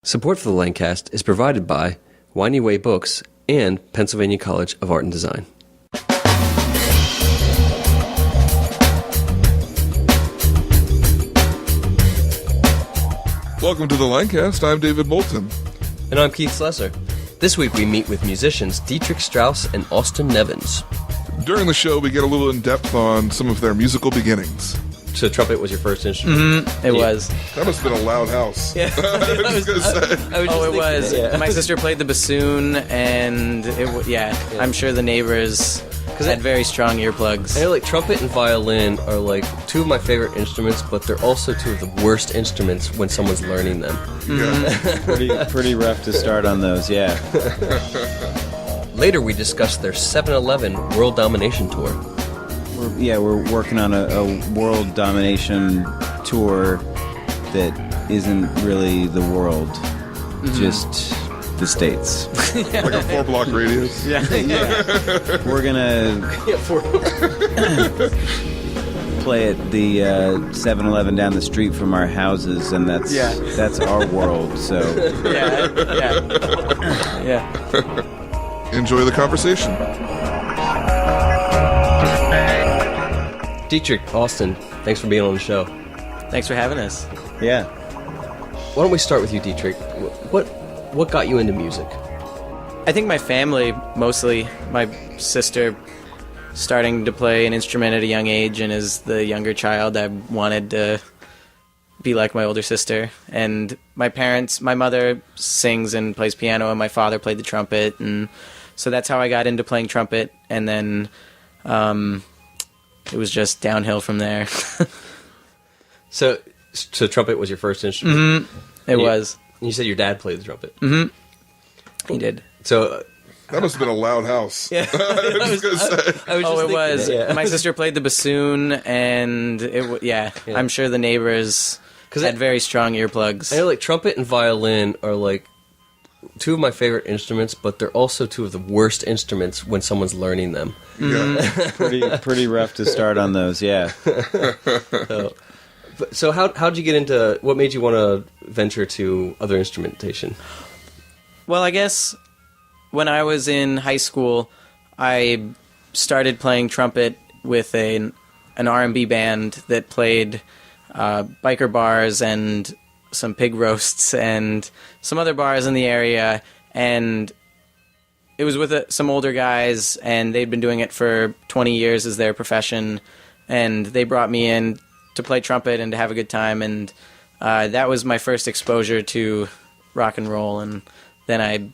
Support for the Lancast is provided by Winey Way Books and Pennsylvania College of Art and Design. Welcome to the Lancast. I'm David Moulton. And I'm Keith Slesser. This week we meet with musicians Dietrich Strause and Austin Nevins. During the show, we get a little in-depth on some of their musical beginnings. So trumpet was your first instrument? It was. That must have been a loud house. Yeah. I was going to say. It was. Yeah. My sister played the bassoon, and I'm sure the neighbors had very strong earplugs. I know, like, trumpet and violin are, like, two of my favorite instruments, but they're also two of the worst instruments when someone's learning them. Yeah. Pretty rough to start on those, yeah. Later, we discussed their 7-Eleven World Domination Tour. We're working on a world domination tour that isn't really the world, just the States. Like a 4-block radius. Yeah. We're gonna play at the 7-Eleven down the street from our houses, and that's our world. So yeah. Enjoy the conversation. Dietrich, Austin, thanks for being on the show. Thanks for having us. yeah. Why don't we start with you, Dietrich? What got you into music? I think my family, mostly. My sister starting to play an instrument at a young age, and as the younger child, I wanted to be like my older sister. And my parents, my mother sings and plays piano, and my father played the trumpet, and so that's how I got into playing trumpet, and then it was just downhill from there. So trumpet was your first instrument? Mm-hmm. It was. You said your dad played the trumpet? Mm-hmm. He did. So that must have been a loud house. Yeah. I was going to say. It was. Yeah. My sister played the bassoon, and I'm sure the neighbors had very strong earplugs. I know, like, trumpet and violin are, like, two of my favorite instruments, but they're also two of the worst instruments when someone's learning them. Yeah. Pretty rough to start on those, yeah. So how'd you get into, what made you want to venture to other instrumentation? Well, I guess when I was in high school, I started playing trumpet with an R&B band that played biker bars and some pig roasts and some other bars in the area, and it was with some older guys, and they'd been doing it for 20 years as their profession, and they brought me in to play trumpet and to have a good time, and that was my first exposure to rock and roll, and then I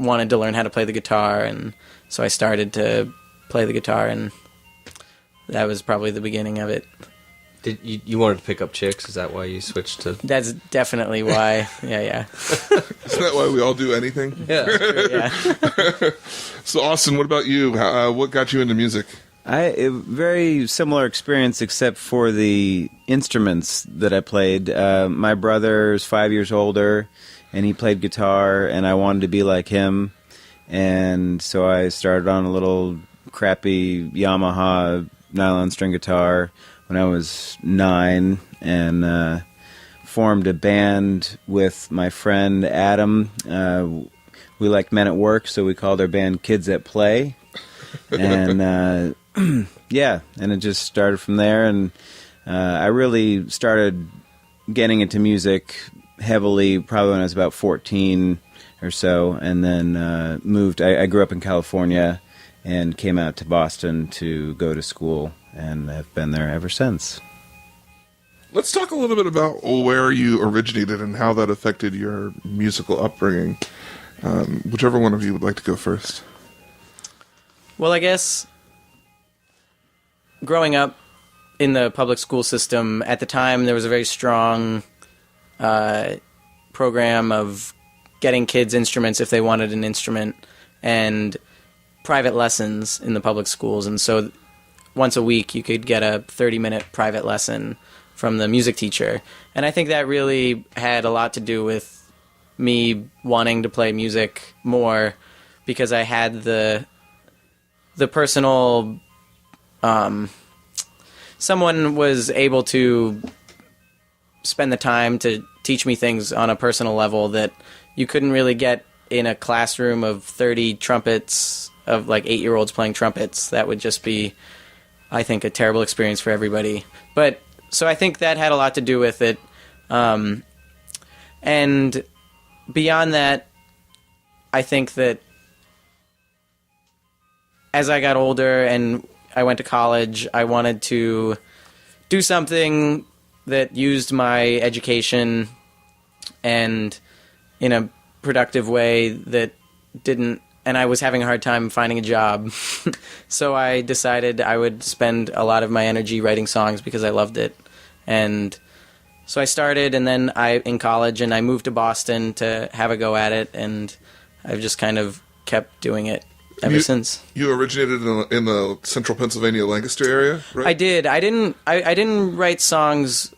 wanted to learn how to play the guitar, and so I started to play the guitar, and that was probably the beginning of it. Did you wanted to pick up chicks? Is that why you switched to... That's definitely why. Yeah. Isn't that why we all do anything? Yeah. Yeah. So, Austin, what about you? What got you into music? A very similar experience, except for the instruments that I played. My brother's 5 years older, and he played guitar, and I wanted to be like him. And so I started on a little crappy Yamaha nylon string guitar when I was 9, and formed a band with my friend Adam. We liked Men at Work, so we called our band Kids at Play. And and it just started from there. And I really started getting into music heavily probably when I was about 14 or so, and then moved. I grew up in California and came out to Boston to go to school, and have been there ever since. Let's talk a little bit about where you originated and how that affected your musical upbringing. Whichever one of you would like to go first. Well, I guess growing up in the public school system, at the time there was a very strong program of getting kids instruments if they wanted an instrument, and private lessons in the public schools. And so once a week you could get a 30-minute private lesson from the music teacher. And I think that really had a lot to do with me wanting to play music more, because I had the personal... someone was able to spend the time to teach me things on a personal level that you couldn't really get in a classroom of 30 trumpets, of like 8-year-olds playing trumpets. That would just be, I think, a terrible experience for everybody. But so I think that had a lot to do with it. And beyond that, I think that as I got older and I went to college, I wanted to do something that used my education and in a productive way that didn't, and I was having a hard time finding a job. So I decided I would spend a lot of my energy writing songs because I loved it. And so I started, and then in college, and I moved to Boston to have a go at it, and I've just kind of kept doing it ever since. You originated in the central Pennsylvania, Lancaster area, right? I did. I didn't write songs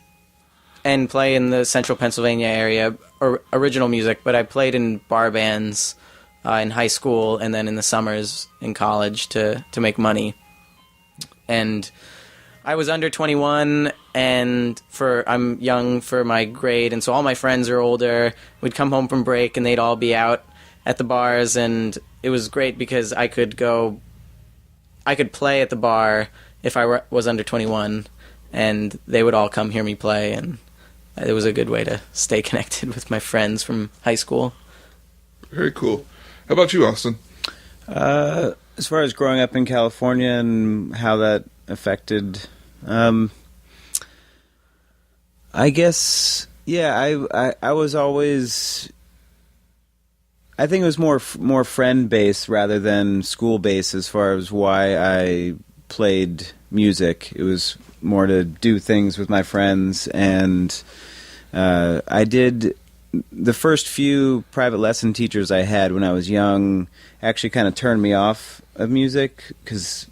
and play in the central Pennsylvania area or original music, but I played in bar bands in high school and then in the summers in college to make money. And I was under 21, and I'm young for my grade, and so all my friends are older. We'd come home from break, and they'd all be out at the bars, and it was great because I could play at the bar if I was under 21, and they would all come hear me play, and it was a good way to stay connected with my friends from high school. Very cool. How about you, Austin? As far as growing up in California and how that affected, I guess, yeah, I was always, I think it was more friend-based rather than school-based as far as why I played music. It was more to do things with my friends, and I did, the first few private lesson teachers I had when I was young actually kind of turned me off of music because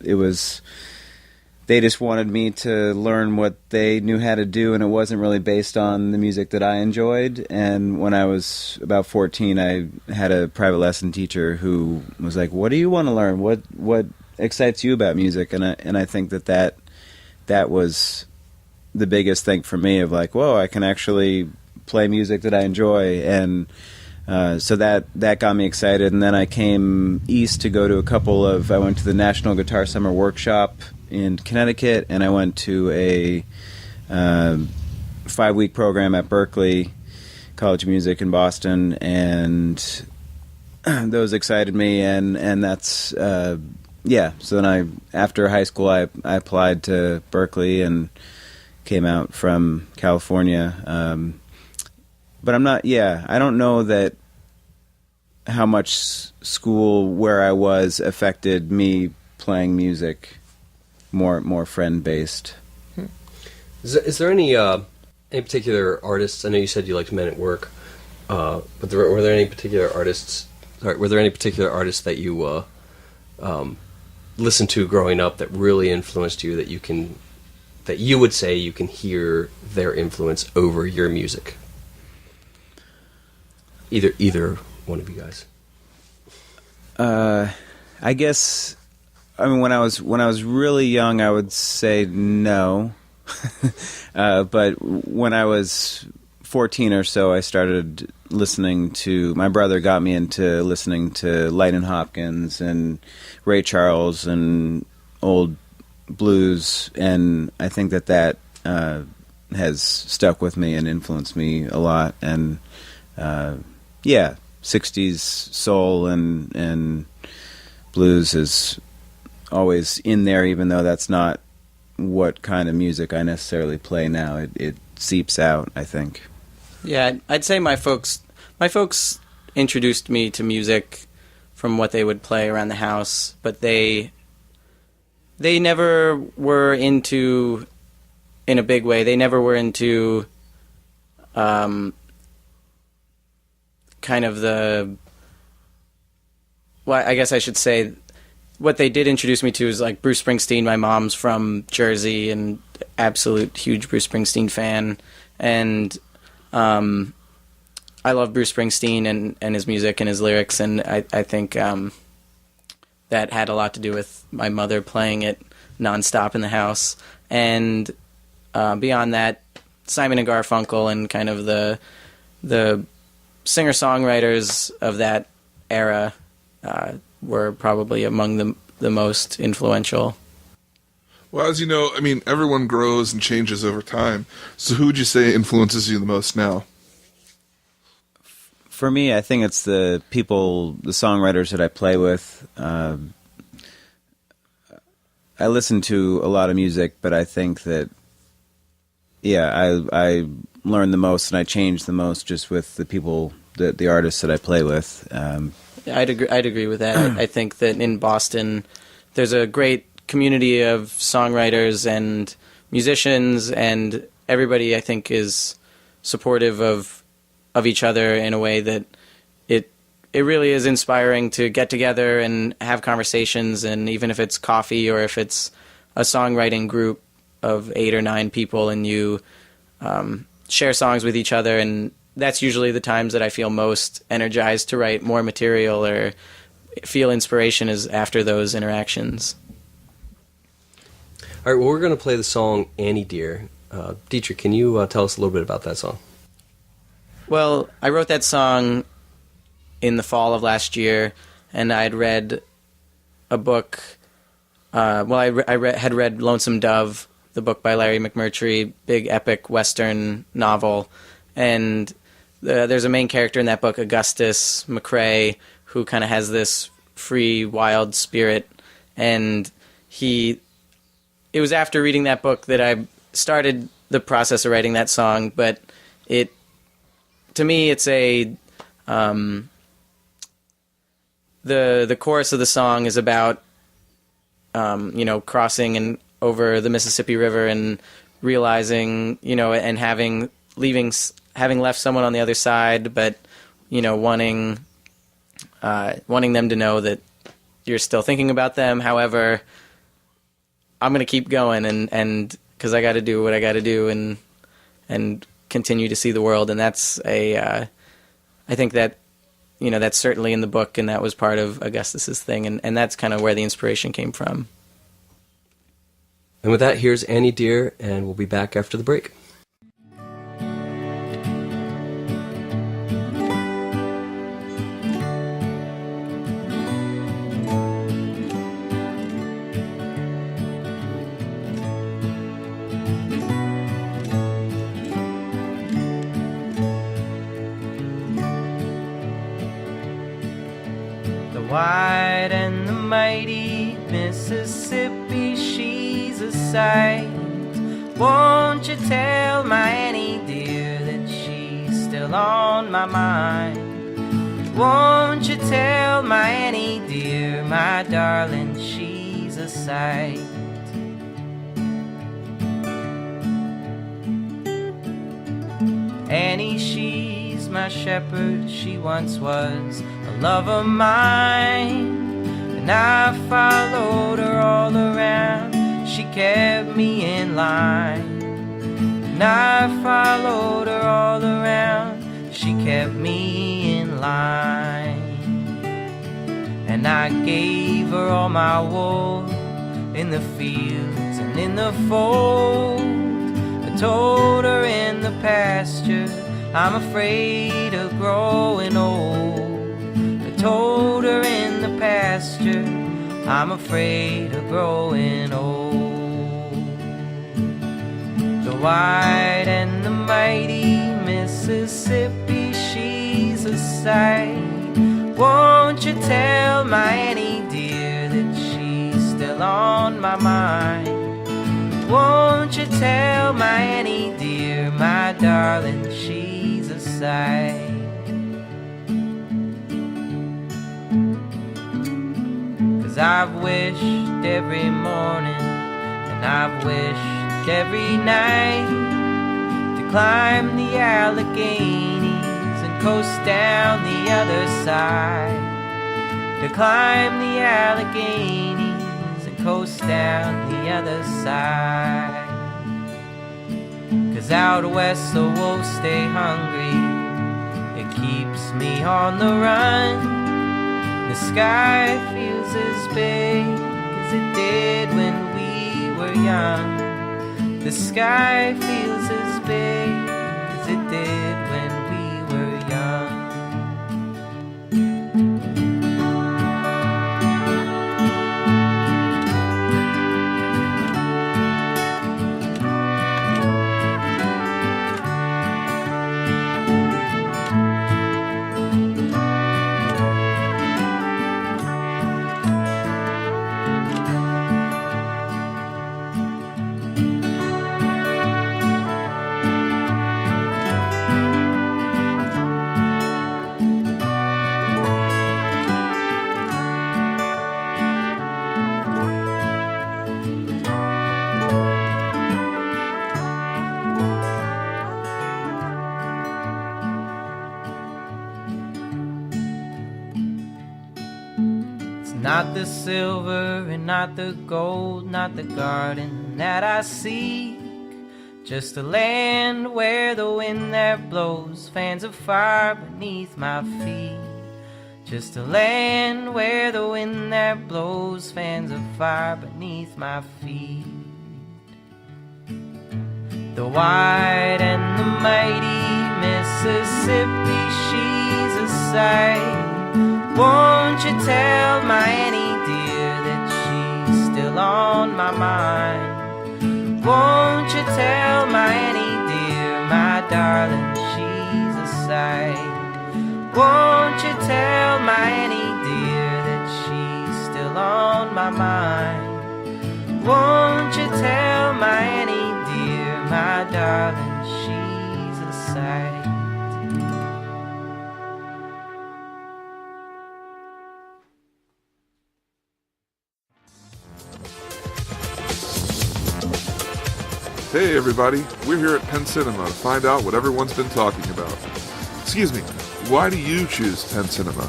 they just wanted me to learn what they knew how to do, and it wasn't really based on the music that I enjoyed. And when I was about 14, I had a private lesson teacher who was like, "What do you want to learn? What excites you about music?" And I think that was the biggest thing for me of like, whoa, I can actually play music that I enjoy. And so that got me excited. And then I came east to go to I went to the National Guitar Summer Workshop in Connecticut, and I went to a 5-week program at Berklee College of Music in Boston, and those excited me, and that's yeah. So then after high school, I applied to Berklee and came out from California. But I'm not. Yeah, I don't know that how much school where I was affected me playing music. More friend based. Is there any particular artists? I know you said you liked Men at Work, but were there any particular artists? Were there any particular artists that you listened to growing up that really influenced you? That you would say you can hear their influence over your music. Either one of you guys. I guess. I mean, when I was really young, I would say no. But when I was 14 or so, I started listening to. My brother got me into listening to Lightnin' Hopkins and Ray Charles and old blues, and I think that has stuck with me and influenced me a lot. And yeah, 60s soul and blues is always in there, even though that's not what kind of music I necessarily play now. It seeps out, I think. Yeah, I'd say my folks introduced me to music from what they would play around the house, but they never were into, in a big way, they never were into kind of I guess I should say, what they did introduce me to is like Bruce Springsteen. My mom's from Jersey and absolute huge Bruce Springsteen fan. And I love Bruce Springsteen and his music and his lyrics. And I think that had a lot to do with my mother playing it nonstop in the house. And beyond that, Simon and Garfunkel and kind of the the singer-songwriters of that era were probably among the most influential. Well, as you know, I mean, everyone grows and changes over time. So who would you say influences you the most now? For me, I think it's the songwriters that I play with. I listen to a lot of music, but I think that, I learn the most and I change the most just with the people, the artists that I play with. I'd agree with that. I think that in Boston, there's a great community of songwriters and musicians, and everybody, I think, is supportive of each other in a way that it really is inspiring to get together and have conversations, and even if it's coffee or if it's a songwriting group of 8 or 9 people and you share songs with each other, and that's usually the times that I feel most energized to write more material or feel inspiration is after those interactions. All right, well, we're going to play the song Annie Dear. Dietrich, can you tell us a little bit about that song? Well, I wrote that song in the fall of last year, and I'd read a book. I had read Lonesome Dove, the book by Larry McMurtry, big epic Western novel, and there's a main character in that book, Augustus McCrae, who kind of has this free, wild spirit, and it was after reading that book that I started the process of writing that song, but to me, it's the chorus of the song is about, crossing and over the Mississippi River and realizing, and having left someone on the other side, but, wanting them to know that you're still thinking about them. However, I'm going to keep going and because I got to do what I got to do and continue to see the world. And that's I think that, that's certainly in the book, and that was part of Augustus's thing. And that's kind of where the inspiration came from. And with that, here's Annie Dear, and we'll be back after the break. Wide and the mighty Mississippi, she's a sight. Won't you tell my Annie dear that she's still on my mind? Won't you tell my Annie dear, my darling, she's a sight. Annie, she's my shepherd, she once was a love of mine, and I followed her all around, she kept me in line. And I followed her all around, she kept me in line. And I gave her all my wool in the fields and in the fold. I told her in the pasture, I'm afraid of growing old. I told her in the pasture, I'm afraid of growing old. The wide and the mighty Mississippi, she's a sight. Won't you tell my Annie dear that she's still on my mind? Won't you tell my Annie dear, my darling, she's a sight. 'Cause I've wished every morning and I've wished every night to climb the Alleghenies and coast down the other side. To climb the Alleghenies and coast down the other side. 'Cause out west the wolves stay hungry, it keeps me on the run. The sky feels as big as it did when we were young. The sky feels as big as it did when we Not the silver and not the gold, not the garden that I seek. Just a land where the wind that blows fans of fire beneath my feet. Just a land where the wind that blows fans of fire beneath my feet. The wide and the mighty Mississippi, she's a sight. Won't you tell my Annie dear that she's still on my mind? Won't you tell my Annie dear, my darling, she's a sight. Won't you tell my Annie dear that she's still on my mind? Won't you tell my Annie dear, my darling, she's a sight. Hey everybody, we're here at Penn Cinema to find out what everyone's been talking about. Excuse me, why do you choose Penn Cinema?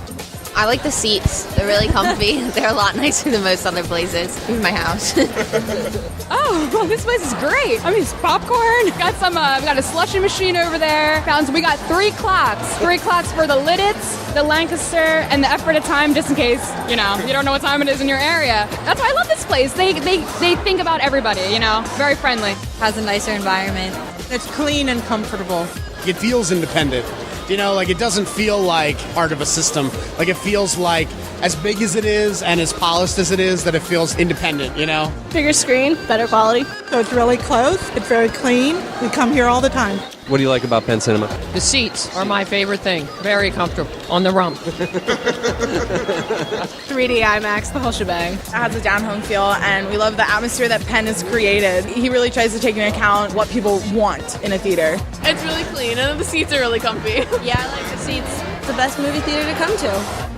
I like the seats. They're really comfy. They're a lot nicer than most other places in my house. Oh, this place is great. I mean, it's popcorn. Got some, we got a slushy machine over there. We got 3 clocks. 3 clocks for the Lidditz, the Lancaster, and the F at a time, just in case, you don't know what time it is in your area. That's why I love this place. They think about everybody, very friendly. Has a nicer environment. It's clean and comfortable. It feels independent. It doesn't feel like part of a system. Like, it feels like as big as it is and as polished as it is, that it feels independent, Bigger screen, better quality. So it's really close. It's very clean. We come here all the time. What do you like about Penn Cinema? The seats are my favorite thing. Very comfortable. On the rump. 3D IMAX, the whole shebang. It has a down-home feel, and we love the atmosphere that Penn has created. He really tries to take into account what people want in a theater. It's really clean, and the seats are really comfy. Yeah, I like the seats. It's the best movie theater to come to.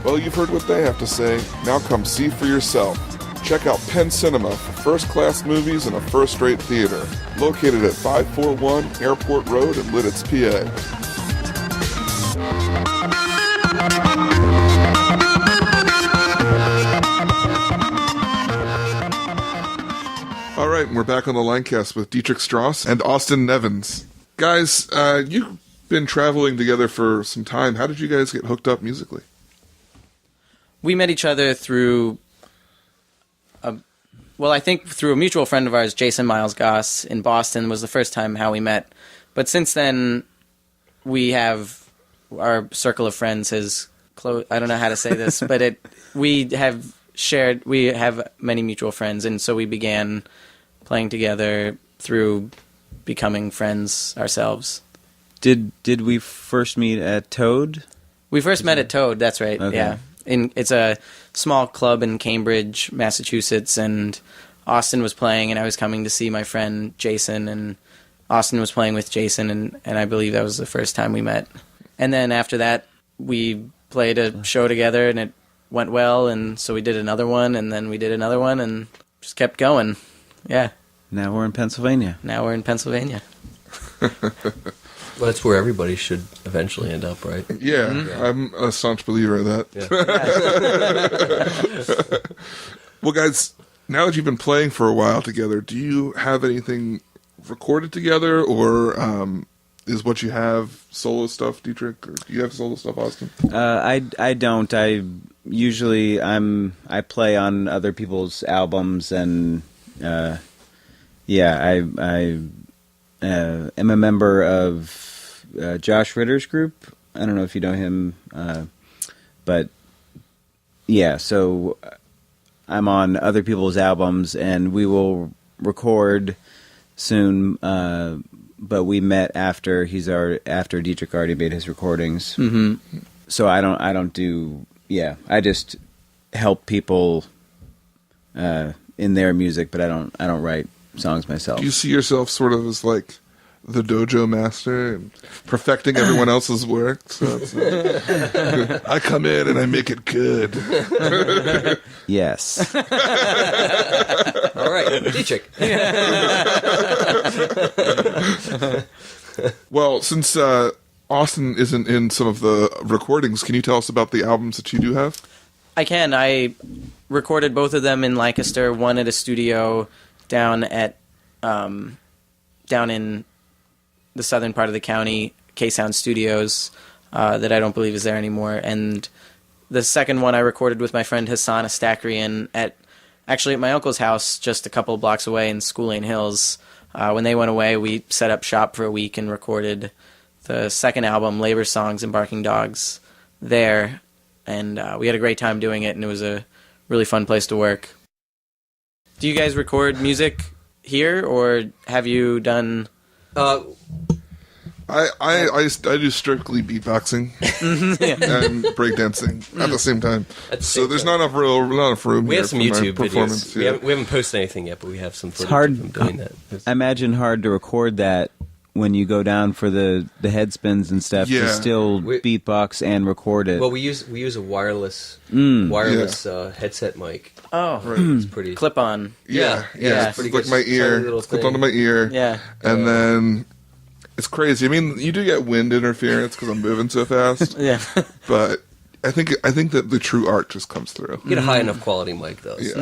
Well, you've heard what they have to say. Now come see for yourself. Check out Penn Cinema for first-class movies in a first-rate theater. Located at 541 Airport Road in Lidditz, PA. All right, and we're back on the Lancast with Dietrich Strause and Austin Nevins. Guys, you've been traveling together for some time. How did you guys get hooked up musically? We met each other through, I think through a mutual friend of ours, Jason Miles Goss in Boston was the first time how we met. But since then, we have, our circle of friends has closed. I don't know how to say this, but we have many mutual friends, and so we began playing together through becoming friends ourselves. Did we first meet at Toad? We first met at Toad, that's right, okay. Yeah. It's a small club in Cambridge, Massachusetts, and Austin was playing, and I was coming to see my friend Jason, and Austin was playing with Jason, and I believe that was the first time we met. And then after that, we played a show together, and it went well, and so we did another one, and then we did another one, and just kept going. Yeah. Now we're in Pennsylvania. Well, that's where everybody should eventually end up, right? Yeah, mm-hmm. I'm a staunch believer of that. Yeah. Well, guys, now that you've been playing for a while together, do you have anything recorded together, or is what you have solo stuff, Dietrich? Or do you have solo stuff, Austin? I don't. I play on other people's albums, and I am a member of Josh Ritter's group. I don't know if you know him, but yeah, so I'm on other people's albums, and we will record soon, but we met after Dietrich already made his recordings. Mm-hmm. So I don't do, I just help people in their music, but I don't write songs myself. Do you see yourself sort of as like the dojo master and perfecting everyone else's work? So I come in and I make it good. Yes. All right, Dietrich. Well, since Austin isn't in some of the recordings, can you tell us about the albums that you do have? I can. I recorded both of them in Lancaster. One at a studio down in the southern part of the county, K-Sound Studios, that I don't believe is there anymore. And the second one I recorded with my friend Hassan Astakrian at my uncle's house just a couple of blocks away in School Lane Hills. When they went away, we set up shop for a week and recorded the second album, Labor Songs and Barking Dogs, there. And we had a great time doing it, and it was a really fun place to work. Do you guys record music here, or have you done... I do strictly beatboxing and breakdancing at the same time. So there's not enough room. We here have some for my YouTube performance. videos. We haven't posted anything yet, but we have some footage hard. of them doing that. I imagine hard to record that when you go down for the head spins and stuff to still beatbox and record it. Well, we use a wireless headset mic. Oh, it's pretty clip on. Yeah. It's pretty like good. my ear. Little Clip thing. onto my ear. Yeah. And then it's crazy. I mean, you do get wind interference because I'm moving so fast. Yeah. But I think that the true art just comes through. You get a high enough quality mic, though. Yeah.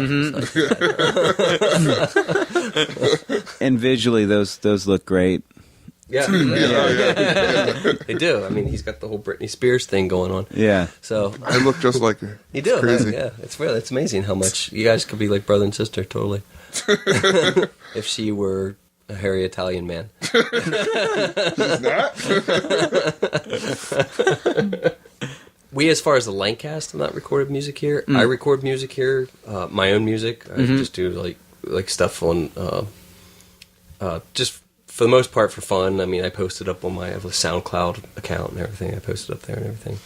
And visually, those look great. Yeah. They do. I mean, he's got the whole Britney Spears thing going on. Yeah. So I look just like her. You do. It's crazy. Yeah. It's amazing how much you guys could be like brother and sister, totally. If she were a hairy Italian man. She's not. We, as far as the Lancast, have not recorded music here. I record music here, my own music. I just do like stuff on, just for the most part for fun. I mean, I post it up on I have a SoundCloud account and everything. I post it up there and everything.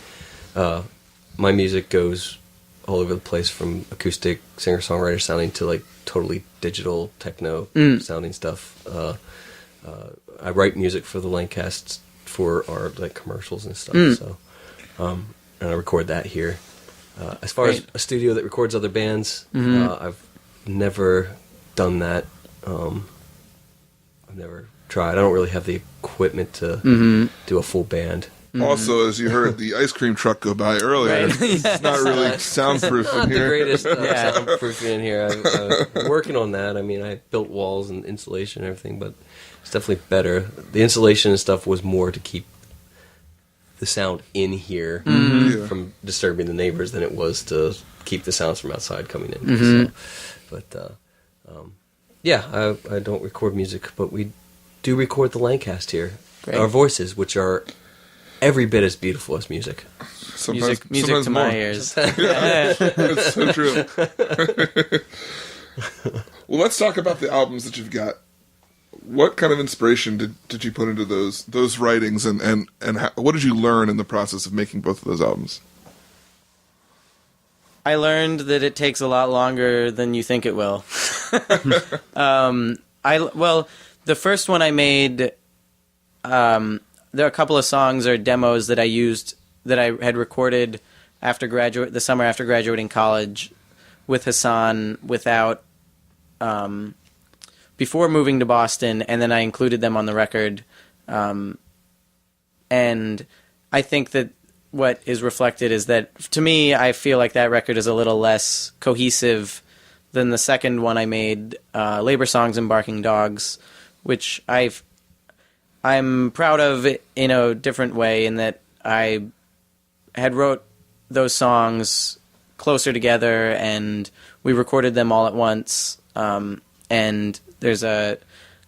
My music goes all over the place, from acoustic singer-songwriter sounding to like totally digital techno sounding stuff. I write music for the Lancast for our like commercials and stuff. So, and I record that here. As far as a studio that records other bands, I've never done that. I've never tried. I don't really have the equipment to do a full band. Also, as you heard the ice cream truck go by earlier, it's not really soundproof in The here. greatest soundproofing in here. I'm working on that. I mean, I built walls and insulation and everything, but it's definitely better. The insulation and stuff was more to keep the sound in here from disturbing the neighbors than it was to keep the sounds from outside coming in. So, I don't record music, but we do record the Lancast here. Great. Our voices, which are every bit as beautiful as music. Music sometimes to more. my ears. That's so true. Well, let's talk about the albums that you've got. What kind of inspiration did you put into those writings, and what did you learn in the process of making both of those albums? I learned that it takes a lot longer than you think it will. The first one I made, there are a couple of songs or demos that I used that I had recorded the summer after graduating college with Hassan before moving to Boston, and then I included them on the record. And I think that what is reflected is that, to me, I feel like that record is a little less cohesive than the second one I made, Labor Songs and Barking Dogs, which I'm proud of in a different way, in that I had wrote those songs closer together and we recorded them all at once. And there's a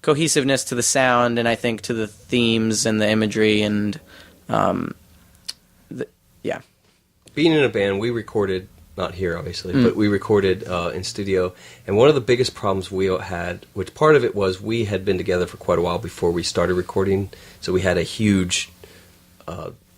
cohesiveness to the sound, and I think to the themes and the imagery, and Being in a band, we recorded, not here obviously, but we recorded in studio, and one of the biggest problems we had, which part of it was we had been together for quite a while before we started recording, so we had a huge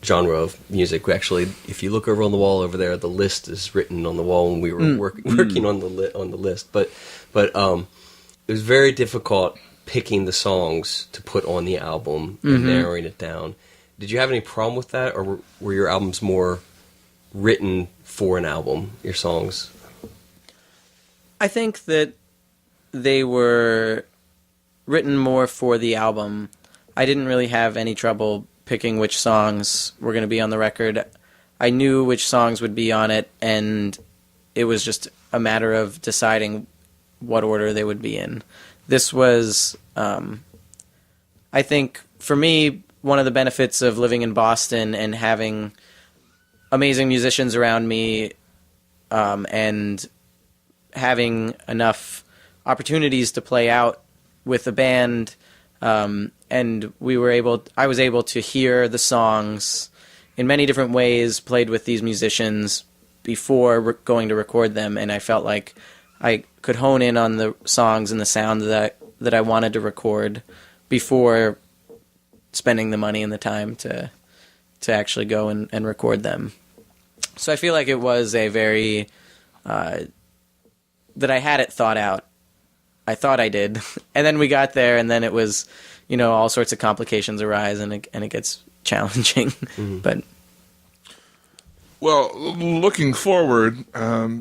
genre of music. We actually, if you look over on the wall over there, the list is written on the wall when we were working on the list, but it was very difficult picking the songs to put on the album and narrowing it down. Did you have any problem with that, or were your albums more written for an album, your songs? I think that they were written more for the album. I didn't really have any trouble picking which songs were going to be on the record. I knew which songs would be on it, and it was just a matter of deciding what order they would be in. This was, I think, for me, one of the benefits of living in Boston and having amazing musicians around me, and having enough opportunities to play out with the band, and I was able to hear the songs in many different ways, played with these musicians before going to record them, and I felt like I could hone in on the songs and the sound that I wanted to record before spending the money and the time to actually go and record them. So I feel like it was a very that I had it thought out. I thought I did, and then we got there, and then it was, all sorts of complications arise, and it gets challenging. Mm-hmm. But well, looking forward,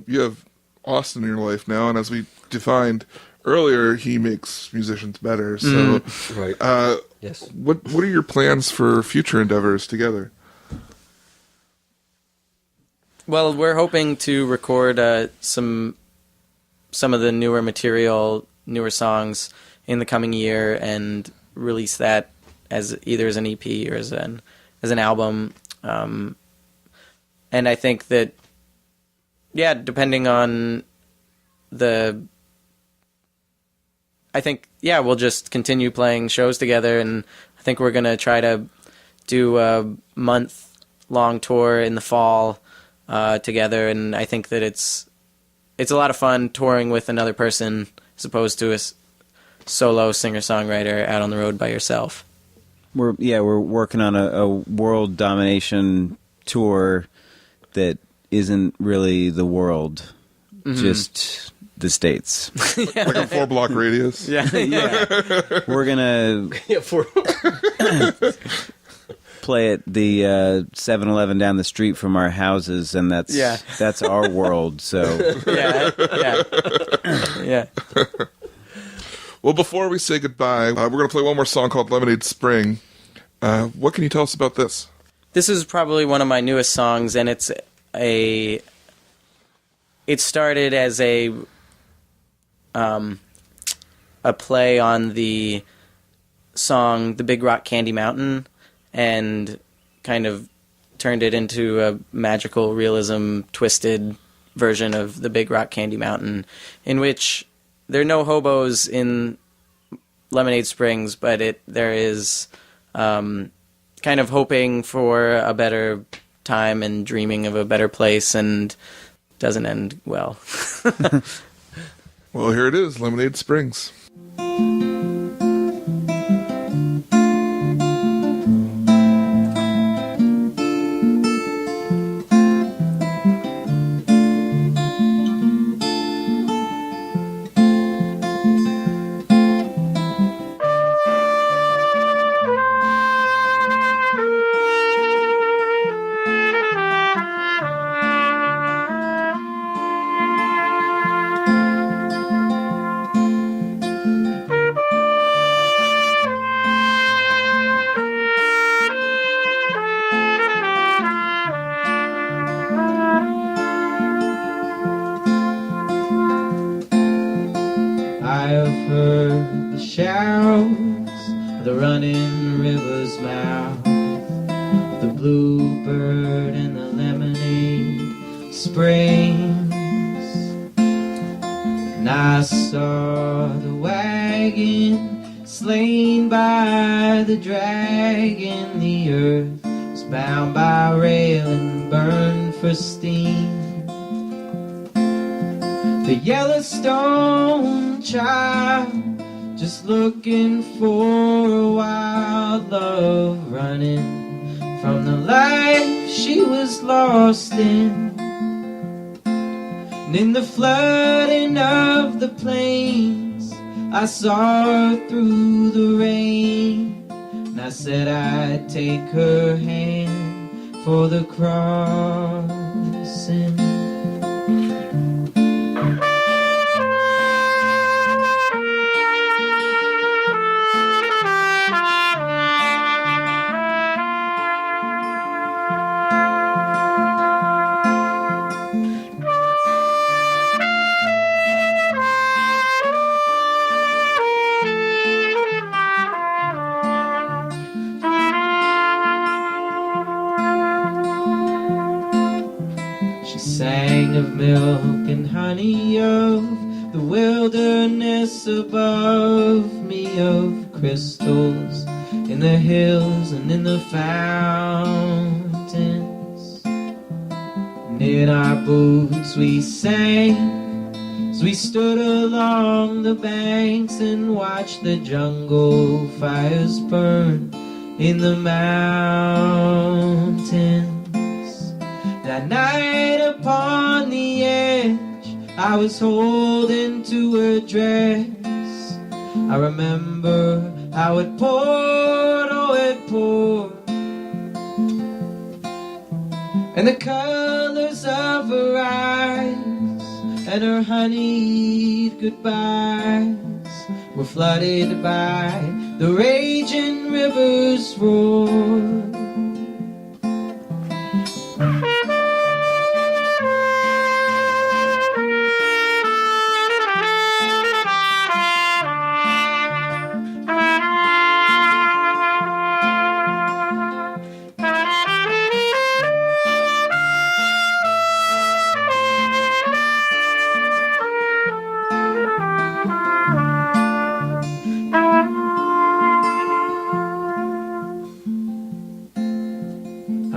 you have Austin in your life now, and as we defined earlier, he makes musicians better. So, right. Yes. What are your plans for future endeavors together? Well, we're hoping to record some of the newer material, newer songs in the coming year, and release that as either as an EP or as an album. And I think that, depending on we'll just continue playing shows together, and I think we're going to try to do a month-long tour in the fall together, and I think that it's a lot of fun touring with another person as opposed to a solo singer-songwriter out on the road by yourself. We're working on a world domination tour that isn't really the world, just the States. Like a 4-block radius? Yeah. We're going to play at the 7-Eleven down the street from our houses, and that's our world. So yeah. Well, before we say goodbye, we're going to play one more song called Lemonade Spring. What can you tell us about this? This is probably one of my newest songs, and it started as a play on the song "The Big Rock Candy Mountain," and kind of turned it into a magical realism twisted version of The Big Rock Candy Mountain, in which there are no hobos in Lemonade Springs, but there is kind of hoping for a better time and dreaming of a better place, and doesn't end well. Well, here it is, Lemonade Springs. Looking for a wild love, running from the life she was lost in. And in the flooding of the plains, I saw her through the rain, and I said I'd take her hand for the crossing. She sang of milk and honey, of the wilderness above me, of crystals in the hills and in the fountains. And in our boots we sang as we stood along the banks and watched the jungle fires burn in the mountains. That night upon the edge, I was holding to her dress. I remember how it poured, oh it poured, and the colors of her eyes and her honeyed goodbyes were flooded by the raging river's roar.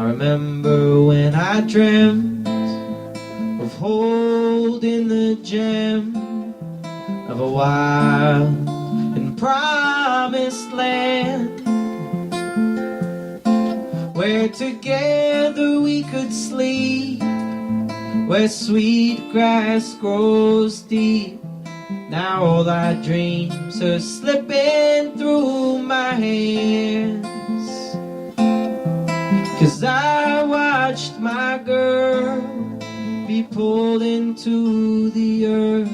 Remember when I dreamt of holding the gem of a wild and promised land, where together we could sleep, where sweet grass grows deep. Now all our dreams are slipping through my hands, 'cause I watched my girl be pulled into the earth.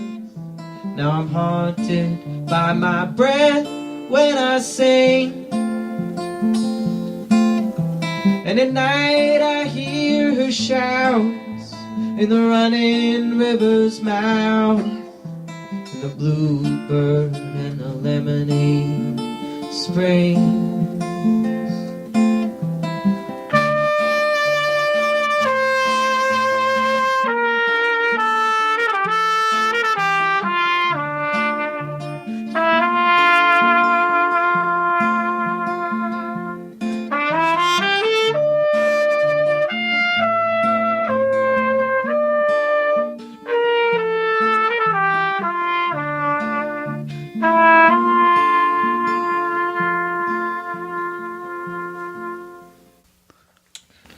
Now I'm haunted by my breath when I sing, and at night I hear her shouts in the running river's mouth, and the bluebird and the lemonade spring.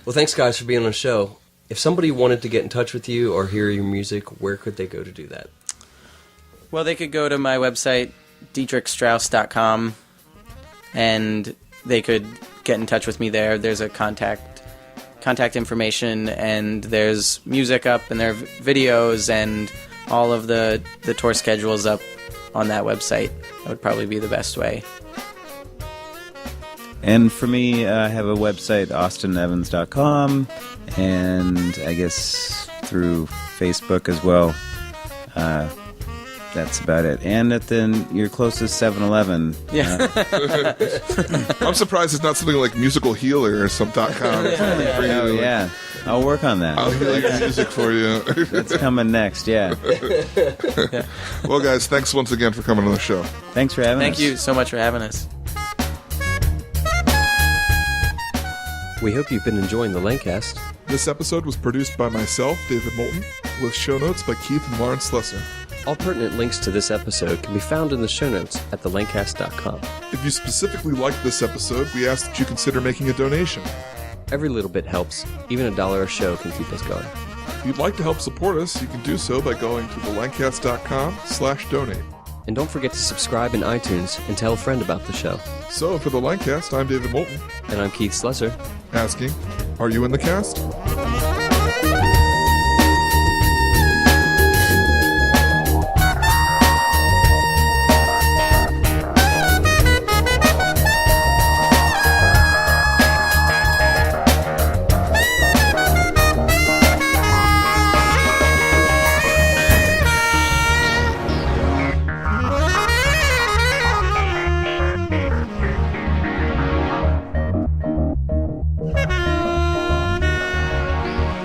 Well, thanks, guys, for being on the show. If somebody wanted to get in touch with you or hear your music, where could they go to do that? Well, they could go to my website, dietrichstrause.com, and they could get in touch with me there. There's a contact information, and there's music up, and there are videos, and all of the tour schedules up on that website. That would probably be the best way. And for me, I have a website, austinevins.com, and I guess through Facebook as well. That's about it. And at your closest 7-Eleven. Yeah. I'm surprised it's not something like Musical Healer or some .com. Oh, yeah. I'll work on that. I'll heal your music for you. That's coming next, yeah. Well, guys, thanks once again for coming on the show. Thanks for having us. Thank you so much for having us. We hope you've been enjoying the Lancast. This episode was produced by myself, David Moulton, with show notes by Keith and Lawrence Lesser. All pertinent links to this episode can be found in the show notes at thelancast.com. If you specifically liked this episode, we ask that you consider making a donation. Every little bit helps. Even $1 a show can keep us going. If you'd like to help support us, you can do so by going to thelancast.com/donate. And don't forget to subscribe in iTunes and tell a friend about the show. So, for the Lancast, I'm David Moulton. And I'm Keith Slesser. Asking, are you in the cast?